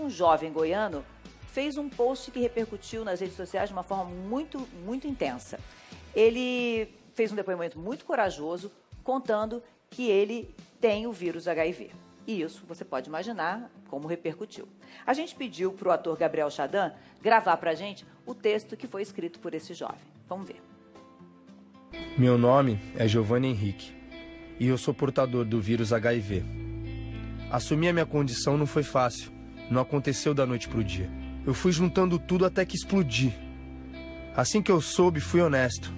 um jovem goiano fez um post que repercutiu nas redes sociais de uma forma muito, muito intensa. Ele fez um depoimento muito corajoso, contando que ele tem o vírus HIV. E isso você pode imaginar como repercutiu. A gente pediu para o ator Gabriel Chadan gravar para a gente o texto que foi escrito por esse jovem. Vamos ver. Meu nome é Giovanni Henrique e eu sou portador do vírus HIV. Assumir a minha condição não foi fácil, não aconteceu da noite pro dia. Eu fui juntando tudo até que explodi. Assim que eu soube, fui honesto.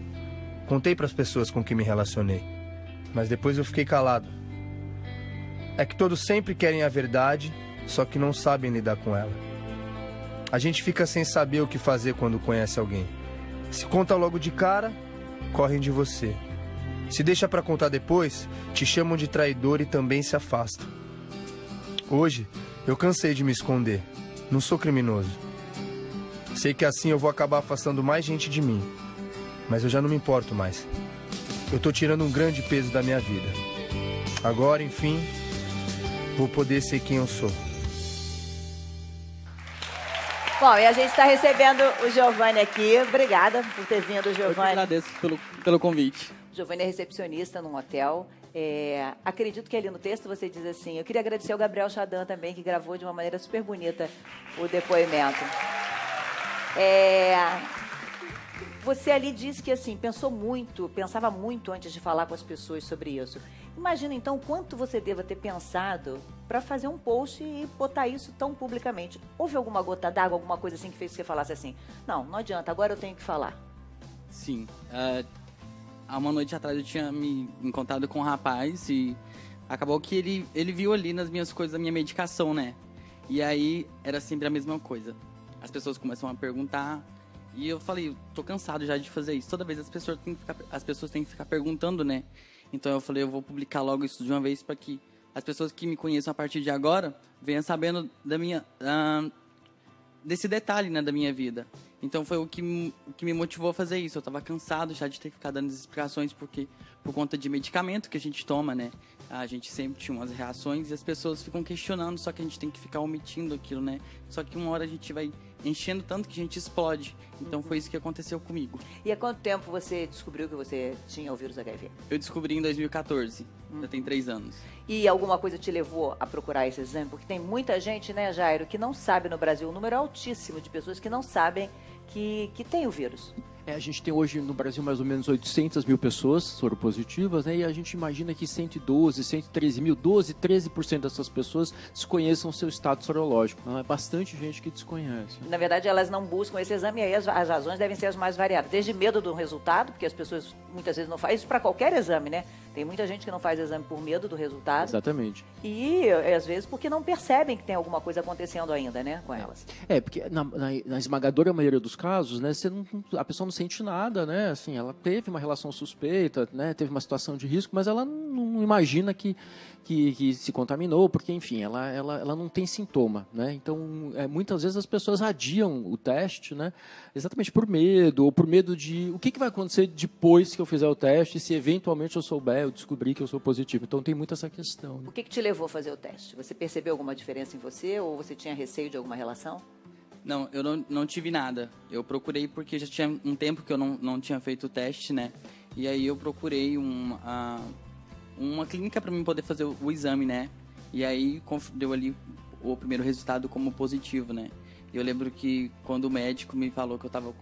Contei para as pessoas com quem me relacionei, mas depois eu fiquei calado. É que todos sempre querem a verdade, só que não sabem lidar com ela. A gente fica sem saber o que fazer quando conhece alguém. Se conta logo de cara, correm de você. Se deixa pra contar depois, te chamam de traidor e também se afastam. Hoje, eu cansei de me esconder. Não sou criminoso. Sei que assim eu vou acabar afastando mais gente de mim. Mas eu já não me importo mais. Eu tô tirando um grande peso da minha vida. Agora, enfim, vou poder ser quem eu sou. Bom, e a gente está recebendo o Giovanni aqui. Obrigada por ter vindo, Giovanni. Eu que agradeço pelo convite. Giovanni é recepcionista num hotel. Acredito que ali no texto você diz assim: eu queria agradecer ao Gabriel Chadan também, que gravou de uma maneira super bonita o depoimento. Você ali disse que assim, pensava muito antes de falar com as pessoas sobre isso. Imagina então quanto você deva ter pensado para fazer um post e botar isso tão publicamente. Houve alguma gota d'água, alguma coisa assim que fez você falasse assim: não adianta, agora eu tenho que falar? Sim. Há uma noite atrás eu tinha me encontrado com um rapaz e acabou que ele viu ali nas minhas coisas a minha medicação, né? E aí era sempre a mesma coisa. As pessoas começam a perguntar e eu falei, tô cansado já de fazer isso. Toda vez as pessoas têm que ficar perguntando, né? Então eu falei, eu vou publicar logo isso de uma vez para que as pessoas que me conheçam a partir de agora venham sabendo desse detalhe, né, da minha vida. Então foi o que me motivou a fazer isso. Eu estava cansado já de ter que ficar dando explicações por conta de medicamento que a gente toma, né? A gente sempre tinha umas reações e as pessoas ficam questionando, só que a gente tem que ficar omitindo aquilo, né? Só que uma hora a gente vai enchendo tanto que a gente explode. Então foi isso que aconteceu comigo. E há quanto tempo você descobriu que você tinha o vírus HIV? Eu descobri em 2014, já tem 3 anos. E alguma coisa te levou a procurar esse exame? Porque tem muita gente, né, Jairo, que não sabe no Brasil, um número altíssimo de pessoas que não sabem que tem o vírus. A gente tem hoje no Brasil mais ou menos 800 mil pessoas soropositivas, né? E a gente imagina que 112, 113 mil, 12, 13% dessas pessoas desconheçam o seu estado sorológico. Então, é bastante gente que desconhece. Na verdade, elas não buscam esse exame e aí as razões devem ser as mais variadas. Desde medo do resultado, porque as pessoas muitas vezes não fazem isso para qualquer exame, né? Tem muita gente que não faz exame por medo do resultado. Exatamente. E, às vezes, porque não percebem que tem alguma coisa acontecendo ainda, né, com elas. Porque na esmagadora maioria dos casos, né, a pessoa não sente nada, né? Assim, ela teve uma relação suspeita, né? Teve uma situação de risco, mas ela não imagina que se contaminou, porque, enfim, ela não tem sintoma, né? Então, muitas vezes as pessoas adiam o teste, né? Exatamente por medo, ou por medo de o que vai acontecer depois que eu fizer o teste, se eventualmente eu souber, eu descobrir que eu sou positivo. Então, tem muito essa questão. Né? O que te levou a fazer o teste? Você percebeu alguma diferença em você ou você tinha receio de alguma relação? Não, eu não tive nada. Eu procurei porque já tinha um tempo que eu não tinha feito o teste, né? E aí eu procurei uma clínica para mim poder fazer o exame, né? E aí deu ali o primeiro resultado como positivo, né? E eu lembro que quando o médico me falou que eu tava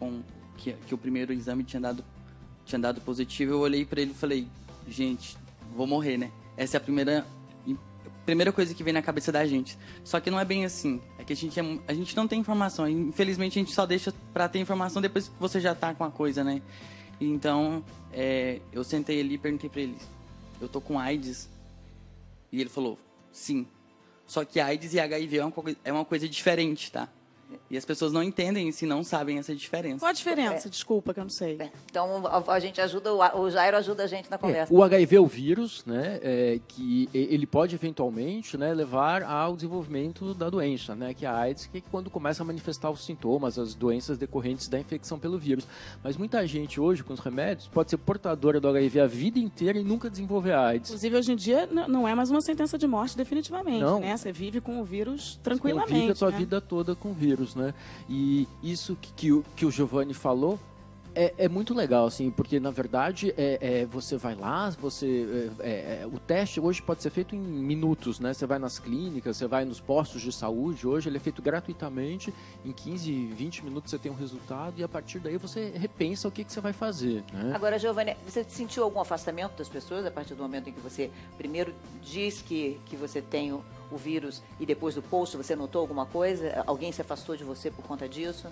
que o primeiro exame tinha dado positivo, eu olhei para ele e falei, gente, vou morrer, né? Essa é a primeira coisa que vem na cabeça da gente. Só que não é bem assim. É que a gente não tem informação. Infelizmente, a gente só deixa pra ter informação depois que você já tá com a coisa, né? Então, eu sentei ali e perguntei pra ele, eu tô com AIDS? E ele falou, sim. Só que AIDS e HIV é uma coisa diferente, tá? E as pessoas não entendem se não sabem essa diferença. Qual a diferença? Desculpa, que eu não sei. Então, a gente ajuda, o Jairo ajuda a gente na conversa. O HIV é o vírus, né, que ele pode eventualmente, né, levar ao desenvolvimento da doença, né, que é a AIDS, que é quando começa a manifestar os sintomas, as doenças decorrentes da infecção pelo vírus. Mas muita gente hoje, com os remédios, pode ser portadora do HIV a vida inteira e nunca desenvolver a AIDS. Inclusive, hoje em dia, não é mais uma sentença de morte definitivamente, Não. né? Você vive com o vírus Você tranquilamente, vive a sua né? vida toda com o vírus, né? E isso que o Giovanni falou é muito legal, assim, porque na verdade você vai lá, o teste hoje pode ser feito em minutos, né? Você vai nas clínicas, você vai nos postos de saúde, hoje ele é feito gratuitamente, em 15, 20 minutos você tem um resultado e a partir daí você repensa o que você vai fazer, né? Agora, Giovanni, você sentiu algum afastamento das pessoas a partir do momento em que você primeiro diz que você tem o vírus e depois do post você notou alguma coisa? Alguém se afastou de você por conta disso?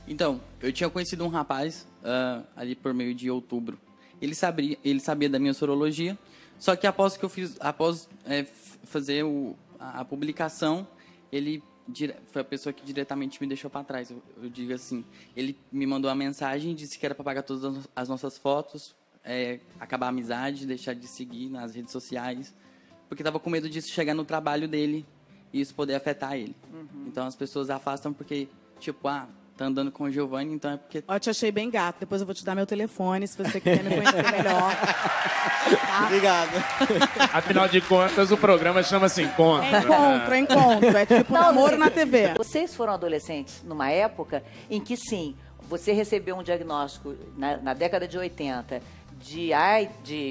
Então, eu tinha conhecido um rapaz ali por meio de outubro. Ele sabia da minha sorologia, só que após fazer a publicação, ele foi a pessoa que diretamente me deixou para trás. Eu digo assim, ele me mandou uma mensagem, disse que era para apagar todas as nossas fotos, acabar a amizade, deixar de seguir nas redes sociais, porque estava com medo disso chegar no trabalho dele e isso poder afetar ele. Uhum. Então as pessoas afastam porque, tipo, tá andando com o Giovanni, então é porque... Ó, eu te achei bem gato. Depois eu vou te dar meu telefone, se você quiser me conhecer melhor. Tá? Obrigado. Afinal de contas, o programa chama-se Encontro. Encontro. É tipo namoro na TV. Vocês foram adolescentes numa época em que, sim, você recebeu um diagnóstico na década de 80 de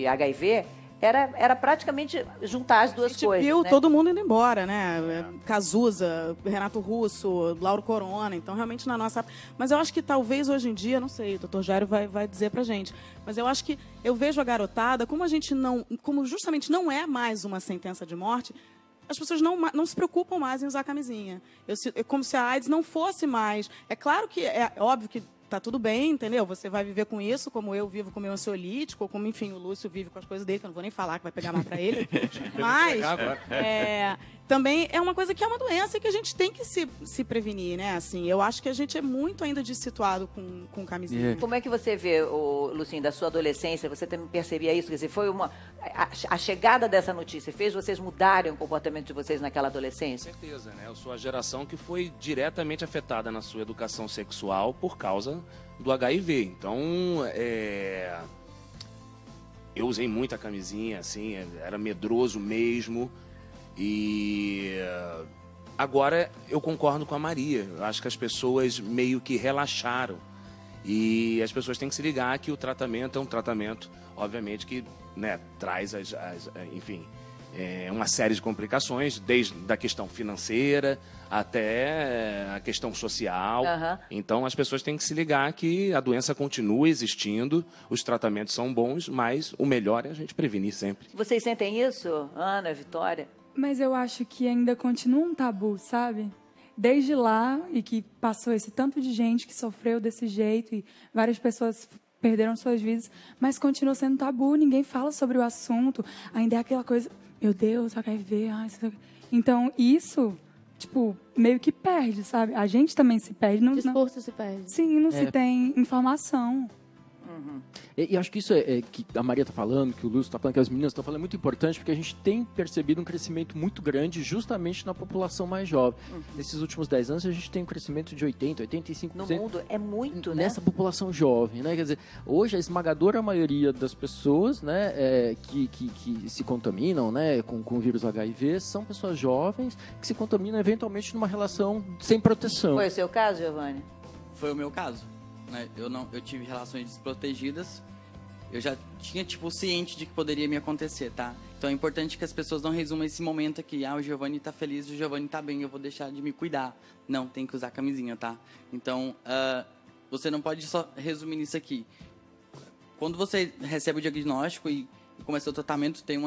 HIV... Era praticamente juntar as duas coisas. Viu né? todo mundo indo embora, né? Cazuza, Renato Russo, Lauro Corona. Então, realmente, na nossa... Mas eu acho que talvez hoje em dia, não sei, o doutor Jairo vai dizer pra gente, mas eu acho que eu vejo a garotada, como justamente não é mais uma sentença de morte, as pessoas não se preocupam mais em usar camisinha. Como se a AIDS não fosse mais... É claro que é óbvio que tá tudo bem, entendeu? Você vai viver com isso, como eu vivo com o meu ansiolítico, ou como, enfim, o Lúcio vive com as coisas dele, que eu não vou nem falar, que vai pegar mal pra ele. Mas, também é uma coisa que é uma doença e que a gente tem que se prevenir, né? Assim, eu acho que a gente é muito ainda dissituado com camisinha. Como é que você vê, Lucinho, da sua adolescência, você também percebia isso? Quer dizer, foi a chegada dessa notícia fez vocês mudarem o comportamento de vocês naquela adolescência? Com certeza, né? Eu sou a geração que foi diretamente afetada na sua educação sexual por causa do HIV. Então, eu usei muita camisinha, assim, era medroso mesmo. E agora eu concordo com a Maria. Eu acho que as pessoas meio que relaxaram. E as pessoas têm que se ligar que o tratamento é um tratamento, obviamente, que, né, traz enfim, uma série de complicações, desde a questão financeira até a questão social. Uhum. Então, as pessoas têm que se ligar que a doença continua existindo, os tratamentos são bons, mas o melhor é a gente prevenir sempre. Vocês sentem isso, Ana, Vitória? Mas eu acho que ainda continua um tabu, sabe? Desde lá, e que passou esse tanto de gente que sofreu desse jeito, e várias pessoas perderam suas vidas, mas continua sendo tabu, ninguém fala sobre o assunto, ainda é aquela coisa, meu Deus, HIV, então isso, tipo, meio que perde, sabe? A gente também se perde. O discurso se perde. Sim, não se tem informação. Uhum. E acho que isso que a Maria está falando, que o Lúcio está falando, que as meninas estão falando, é muito importante, porque a gente tem percebido um crescimento muito grande justamente na população mais jovem. Uhum. Nesses últimos 10 anos, a gente tem um crescimento de 80%, 85%. No mundo é muito, né? Nessa população jovem, né? Quer dizer, hoje a esmagadora maioria das pessoas, né, que se contaminam, né, com o vírus HIV são pessoas jovens que se contaminam eventualmente numa relação sem proteção. Foi o seu caso, Giovanni? Foi o meu caso. Eu tive relações desprotegidas, eu já tinha, ciente de que poderia me acontecer, tá? Então é importante que as pessoas não resumam esse momento aqui, o Giovanni tá feliz, o Giovanni tá bem, eu vou deixar de me cuidar. Não, tem que usar camisinha, tá? Então, você não pode só resumir nisso aqui. Quando você recebe o diagnóstico e começa o tratamento, tem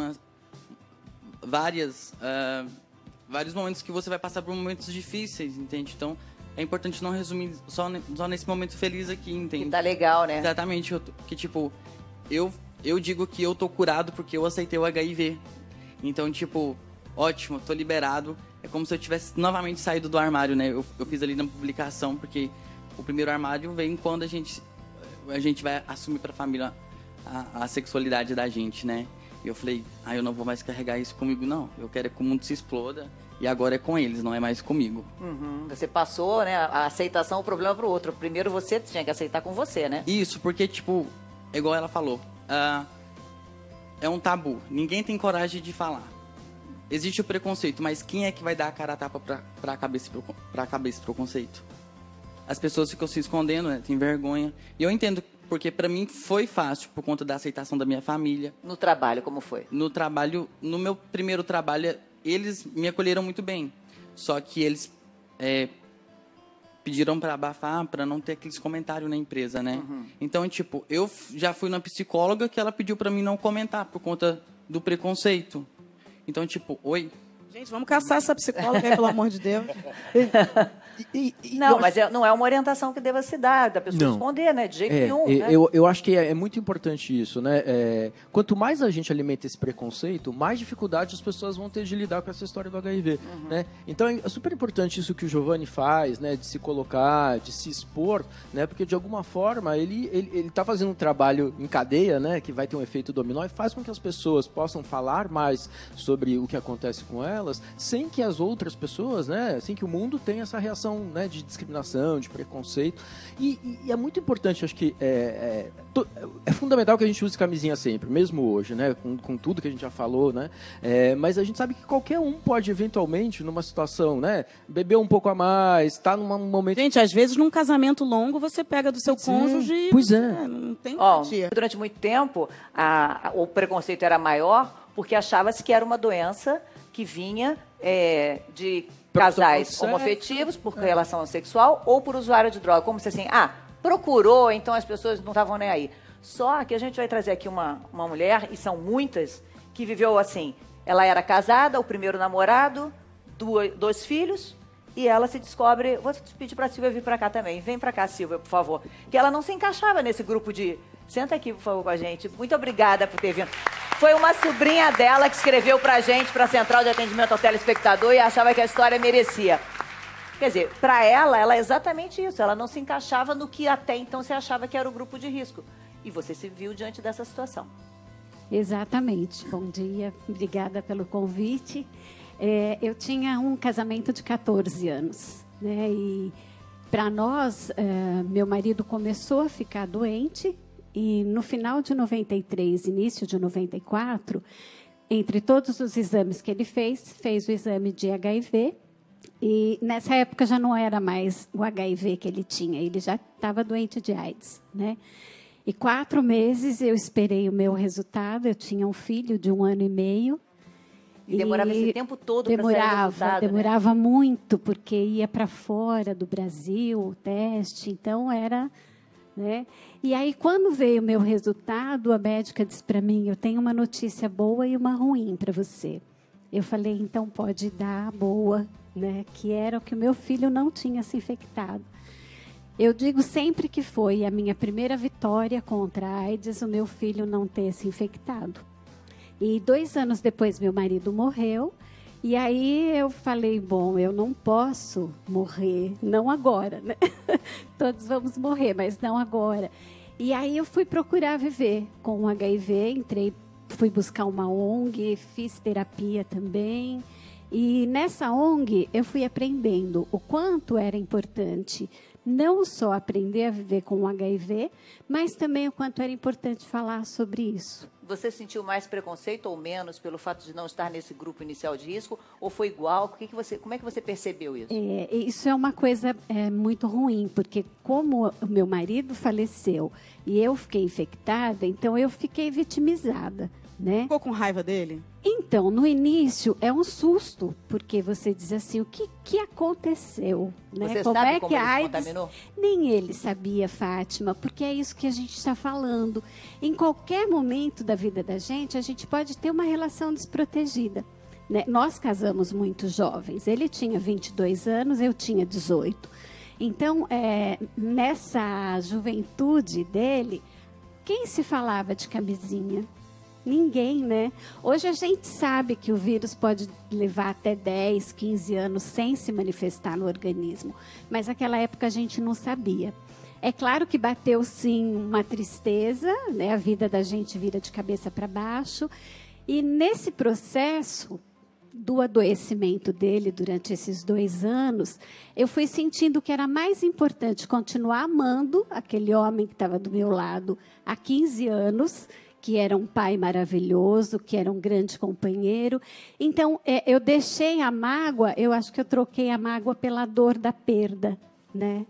vários momentos que você vai passar por momentos difíceis, entende? Então, é importante não resumir só nesse momento feliz aqui, entende? Que tá legal, né? Exatamente. Eu digo que eu tô curado porque eu aceitei o HIV. Então, ótimo, tô liberado. É como se eu tivesse novamente saído do armário, né? Eu fiz ali na publicação, porque o primeiro armário vem quando a gente vai assumir para a família a sexualidade da gente, né? E eu falei, eu não vou mais carregar isso comigo, não. Eu quero que o mundo se exploda e agora é com eles, não é mais comigo. Uhum. Você passou, né, a aceitação, o problema pro outro. Primeiro você tinha que aceitar com você, né? Isso, porque, tipo, é igual ela falou, é um tabu. Ninguém tem coragem de falar. Existe o preconceito, mas quem é que vai dar a cara a tapa pra cabeça esse preconceito? As pessoas ficam se escondendo, né? Tem vergonha. E eu entendo, porque pra mim foi fácil, por conta da aceitação da minha família. No trabalho, como foi? No trabalho, no meu primeiro trabalho, eles me acolheram muito bem. Só que eles pediram pra abafar, pra não ter aqueles comentários na empresa, né? Uhum. Então, tipo, eu já fui na psicóloga que ela pediu pra mim não comentar, por conta do preconceito. Então, tipo, oi... Gente, vamos caçar essa psicóloga aí, pelo amor de Deus. Não, mas não é uma orientação que deva se dar, da pessoa esconder, né? De jeito nenhum. Né? Eu acho que é muito importante isso, né? Quanto mais a gente alimenta esse preconceito, mais dificuldade as pessoas vão ter de lidar com essa história do HIV, né? Então é super importante isso que o Giovanni faz, né? De se colocar, de se expor, né? Porque de alguma forma ele está fazendo um trabalho em cadeia, né? Que vai ter um efeito dominó e faz com que as pessoas possam falar mais sobre o que acontece com elas, sem que as outras pessoas, né? Sem que o mundo tenha essa reação, né, de discriminação, de preconceito. E é muito importante, acho que é fundamental que a gente use camisinha sempre, mesmo hoje, né, com tudo que a gente já falou, né, mas a gente sabe que qualquer um pode eventualmente, numa situação, né, beber um pouco a mais, estar num momento... Gente, às vezes num casamento longo você pega do seu cônjuge... Pois é. Não tem durante muito tempo, o preconceito era maior porque achava-se que era uma doença que vinha de casais homoafetivos por relação sexual ou por usuário de droga. Como se assim, procurou, então as pessoas não estavam nem aí. Só que a gente vai trazer aqui uma mulher, e são muitas, que viveu assim. Ela era casada, o primeiro namorado, dois filhos, e ela se descobre... Vou pedir para a Silvia vir para cá também. Vem para cá, Silvia, por favor. Que ela não se encaixava nesse grupo de... Senta aqui, por favor, com a gente. Muito obrigada por ter vindo. Foi uma sobrinha dela que escreveu pra gente, pra Central de Atendimento ao Telespectador, e achava que a história merecia. Quer dizer, pra ela é exatamente isso. Ela não se encaixava no que até então se achava que era o grupo de risco. E você se viu diante dessa situação. Exatamente. Bom dia, obrigada pelo convite. Eu tinha um casamento de 14 anos, né? E para nós, meu marido começou a ficar doente. E no final de 93, início de 94, entre todos os exames que ele fez o exame de HIV. E nessa época já não era mais o HIV que ele tinha, ele já estava doente de AIDS, né? E 4 meses eu esperei o meu resultado, eu tinha um filho de 1 ano e meio. E demorava esse tempo todo para sair o resultado, demorava muito, porque ia para fora do Brasil o teste, então era... né? E aí, quando veio o meu resultado, a médica disse para mim, eu tenho uma notícia boa e uma ruim para você. Eu falei, então pode dar a boa, né? Que era o que o meu filho não tinha se infectado. Eu digo sempre que foi a minha primeira vitória contra a AIDS, o meu filho não ter se infectado. E 2 anos depois, meu marido morreu. E aí eu falei, bom, eu não posso morrer, não agora, né? Todos vamos morrer, mas não agora. E aí eu fui procurar viver com o HIV, fui buscar uma ONG, fiz terapia também. E nessa ONG eu fui aprendendo o quanto era importante não só aprender a viver com o HIV, mas também o quanto era importante falar sobre isso. Você sentiu mais preconceito ou menos pelo fato de não estar nesse grupo inicial de risco? Ou foi igual? Como é que você percebeu isso? Isso é uma coisa muito ruim, porque como o meu marido faleceu e eu fiquei infectada, então eu fiquei vitimizada, né? Ficou com raiva dele? Então, no início é um susto, porque você diz assim, o que aconteceu? Né? Você como sabe é como que ele a se AIDS... contaminou? Nem ele sabia, Fátima, porque é isso que a gente está falando. Em qualquer momento da vida da gente, a gente pode ter uma relação desprotegida. Né? Nós casamos muito jovens. Ele tinha 22 anos, eu tinha 18. Então, nessa juventude dele, quem se falava de camisinha? Ninguém, né? Hoje a gente sabe que o vírus pode levar até 10, 15 anos sem se manifestar no organismo, mas naquela época a gente não sabia. É claro que bateu, sim, uma tristeza, né? A vida da gente vira de cabeça para baixo. E nesse processo do adoecimento dele durante esses 2 anos, eu fui sentindo que era mais importante continuar amando aquele homem que estava do meu lado há 15 anos, que era um pai maravilhoso, que era um grande companheiro. Então, eu deixei a mágoa, eu acho que eu troquei a mágoa pela dor da perda, né?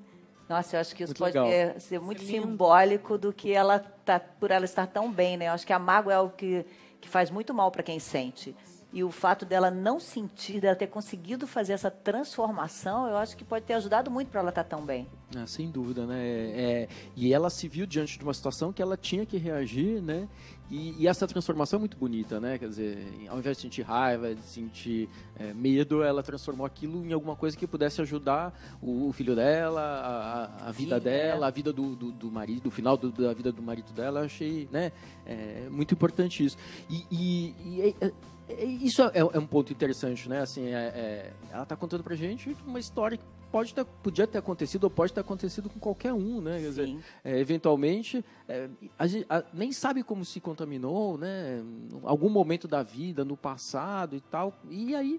Nossa, eu acho que isso Muito pode legal. ser muito simbólico do que ela tá, por ela estar tão bem, né? Eu acho que a mágoa é algo que faz muito mal para quem sente. E o fato dela não sentir, dela ter conseguido fazer essa transformação, eu acho que pode ter ajudado muito para ela estar tão bem. Sem dúvida, né? E ela se viu diante de uma situação que ela tinha que reagir, né? E essa transformação é muito bonita, né? Quer dizer, ao invés de sentir raiva, de sentir medo, ela transformou aquilo em alguma coisa que pudesse ajudar o filho dela, a vida dela, a vida do marido, o final da vida do marido dela. Eu achei, né? Muito importante isso. Isso é um ponto interessante, né? Assim, ela está contando pra gente uma história que podia ter acontecido ou pode ter acontecido com qualquer um, né? Quer dizer, eventualmente, a gente nem sabe como se contaminou, né? Em algum momento da vida, no passado e tal. E aí,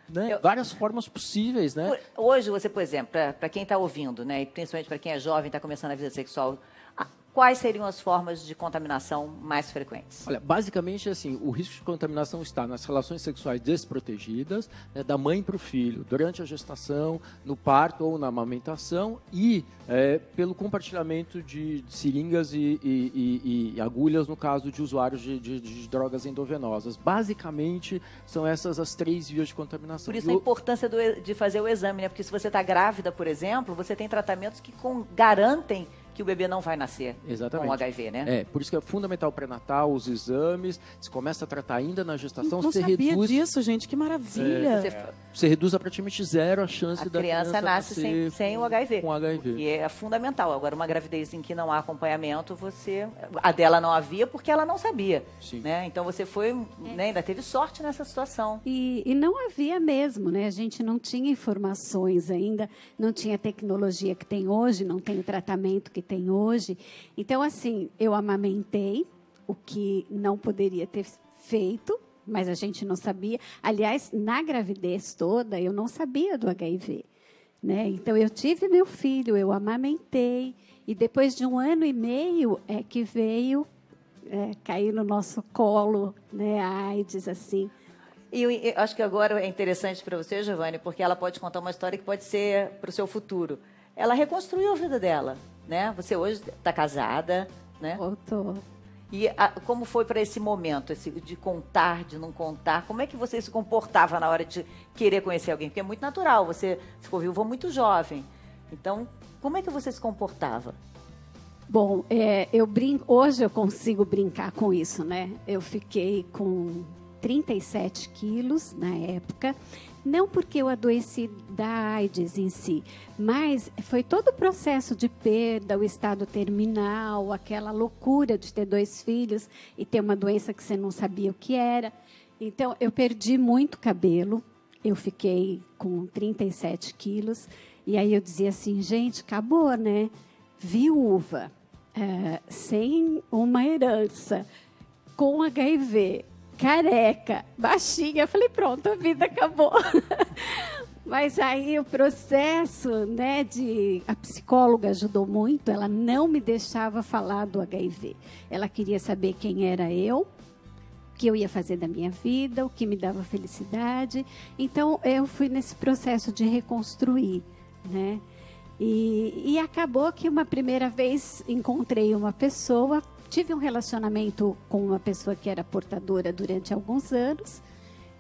né? Várias formas possíveis, né? Hoje, você, por exemplo, para quem está ouvindo, né? E principalmente para quem é jovem, está começando a vida sexual, quais seriam as formas de contaminação mais frequentes? Olha, basicamente, assim, o risco de contaminação está nas relações sexuais desprotegidas, né, da mãe para o filho, durante a gestação, no parto ou na amamentação e pelo compartilhamento de seringas e agulhas no caso de usuários de drogas endovenosas. Basicamente, são essas as 3 vias de contaminação. Por isso a importância de fazer o exame, né? Porque se você está grávida, por exemplo, você tem tratamentos que garantem que o bebê não vai nascer com HIV, né? Por isso que é fundamental o pré-natal, os exames, se começa a tratar ainda na gestação, não você sabia reduz... disso, gente, que maravilha. Você reduz a praticamente 0 a chance da criança nasce sem o HIV. Com HIV. E é fundamental. Agora, uma gravidez em que não há acompanhamento, a dela não havia porque ela não sabia. Sim. Né? Então, você foi, né, ainda teve sorte nessa situação. E não havia mesmo, né? A gente não tinha informações ainda, não tinha a tecnologia que tem hoje, não tem o tratamento que tem hoje. Então, assim, eu amamentei, o que não poderia ter feito, mas a gente não sabia. Aliás, na gravidez toda, eu não sabia do HIV. Né? Então, eu tive meu filho, eu amamentei, e depois de 1 ano e meio é que veio cair no nosso colo, né, a AIDS, assim. E eu acho que agora é interessante para você, Giovanni, porque ela pode contar uma história que pode ser para o seu futuro. Ela reconstruiu a vida dela, né? Você hoje está casada, né? Voltou. E como foi para esse momento, de contar, de não contar? Como é que você se comportava na hora de querer conhecer alguém? Porque é muito natural, você ficou viúva muito jovem. Então, como é que você se comportava? Bom, hoje eu consigo brincar com isso, né? Eu fiquei com 37 quilos na época, não porque eu adoeci da AIDS em si, mas foi todo o processo de perda, o estado terminal, aquela loucura de ter 2 filhos e ter uma doença que você não sabia o que era. Então, eu perdi muito cabelo, eu fiquei com 37 quilos, e aí eu dizia assim, gente, acabou, né? Viúva, sem uma herança, com HIV, careca, baixinha. Eu falei, pronto, a vida acabou. Mas aí o processo, né, a psicóloga ajudou muito, ela não me deixava falar do HIV. Ela queria saber quem era eu, o que eu ia fazer da minha vida, o que me dava felicidade. Então, eu fui nesse processo de reconstruir, né? E acabou que uma primeira vez encontrei uma pessoa, tive um relacionamento com uma pessoa que era portadora durante alguns anos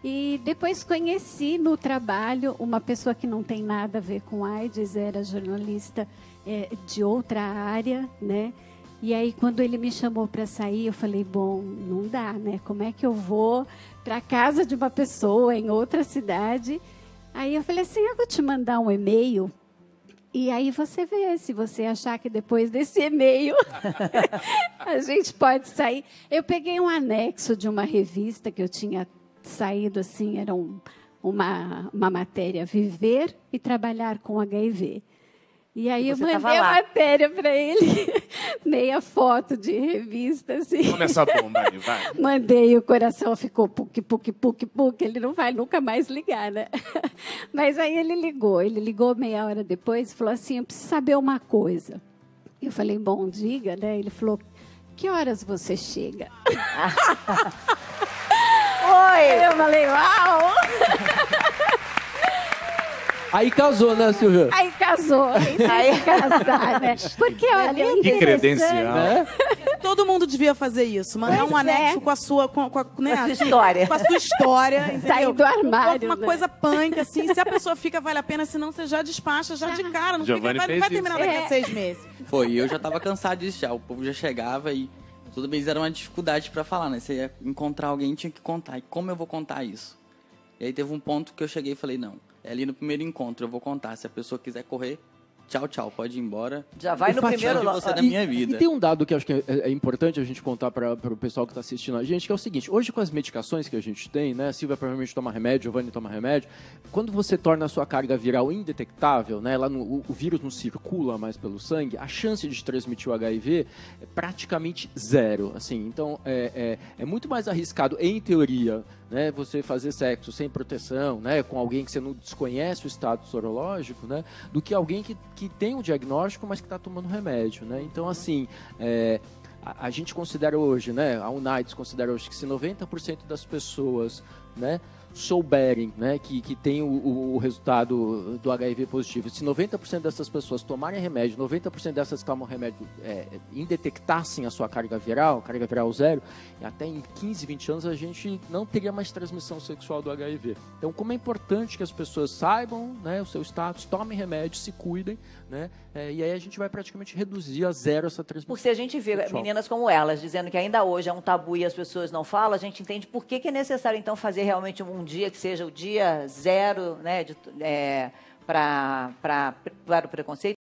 e depois conheci no trabalho uma pessoa que não tem nada a ver com AIDS, era jornalista de outra área, né? E aí, quando ele me chamou para sair, eu falei, bom, não dá, né? Como é que eu vou para a casa de uma pessoa em outra cidade? Aí eu falei assim, eu vou te mandar um e-mail E aí você vê, se você achar que depois desse e-mail a gente pode sair. Eu peguei um anexo de uma revista que eu tinha saído, assim, era uma matéria, Viver e Trabalhar com HIV. E aí eu mandei a matéria para ele, meia foto de revista, assim. Começa a bomba aí, vai. Mandei, o coração ficou puc, puc, puc, puc. Ele não vai nunca mais ligar, né? Mas aí ele ligou meia hora depois e falou assim, eu preciso saber uma coisa. Eu falei, bom, diga, né? Ele falou, que horas você chega? Oi! Eu falei, uau! Aí casou, né, Silvia? Aí casou, aí tem que casar, né? Porque, olha, Que credencial. Né? Todo mundo devia fazer isso. Mandar um anexo com a sua, né, Com a sua história. Com a sua história, entendeu? Sair do armário, Uma né? coisa punk, assim. Se a pessoa fica, vale a pena, senão você já despacha já de cara. Não, Giovanni vai fez terminar isso. daqui a 6 meses. Foi, eu já tava cansado disso já. O povo já chegava e toda vez era uma dificuldade pra falar, né? Você ia encontrar alguém, tinha que contar. E como eu vou contar isso? E aí teve um ponto que eu cheguei e falei, não, é ali no primeiro encontro, eu vou contar. Se a pessoa quiser correr, tchau, tchau, pode ir embora. Já vai no primeiro... de você da minha vida. E tem um dado que eu acho que é importante a gente contar para o pessoal que está assistindo a gente, que é o seguinte, hoje com as medicações que a gente tem, né, a Silvia provavelmente toma remédio, Giovanni toma remédio, quando você torna a sua carga viral indetectável, né, o vírus não circula mais pelo sangue, a chance de transmitir o HIV é praticamente zero. Assim, então, é muito mais arriscado, em teoria, né, você fazer sexo sem proteção, né, com alguém que você não desconhece o estado sorológico, né, do que alguém que tem um diagnóstico, mas que está tomando remédio, né? Então, assim, a gente considera hoje, né, a UNAIDS considera hoje que se 90% das pessoas, né, souberem, né, que tem o resultado do HIV positivo, se 90% dessas pessoas tomarem remédio, 90% dessas que tomam remédio indetectassem a sua carga viral zero, até em 15, 20 anos a gente não teria mais transmissão sexual do HIV. Então, como é importante que as pessoas saibam, né, o seu status, tomem remédio, se cuidem, né, e aí a gente vai praticamente reduzir a zero essa transmissão. Porque se a gente vê meninas como elas dizendo que ainda hoje é um tabu e as pessoas não falam, a gente entende por que é necessário, então, fazer realmente um dia que seja o dia zero, né, para o preconceito.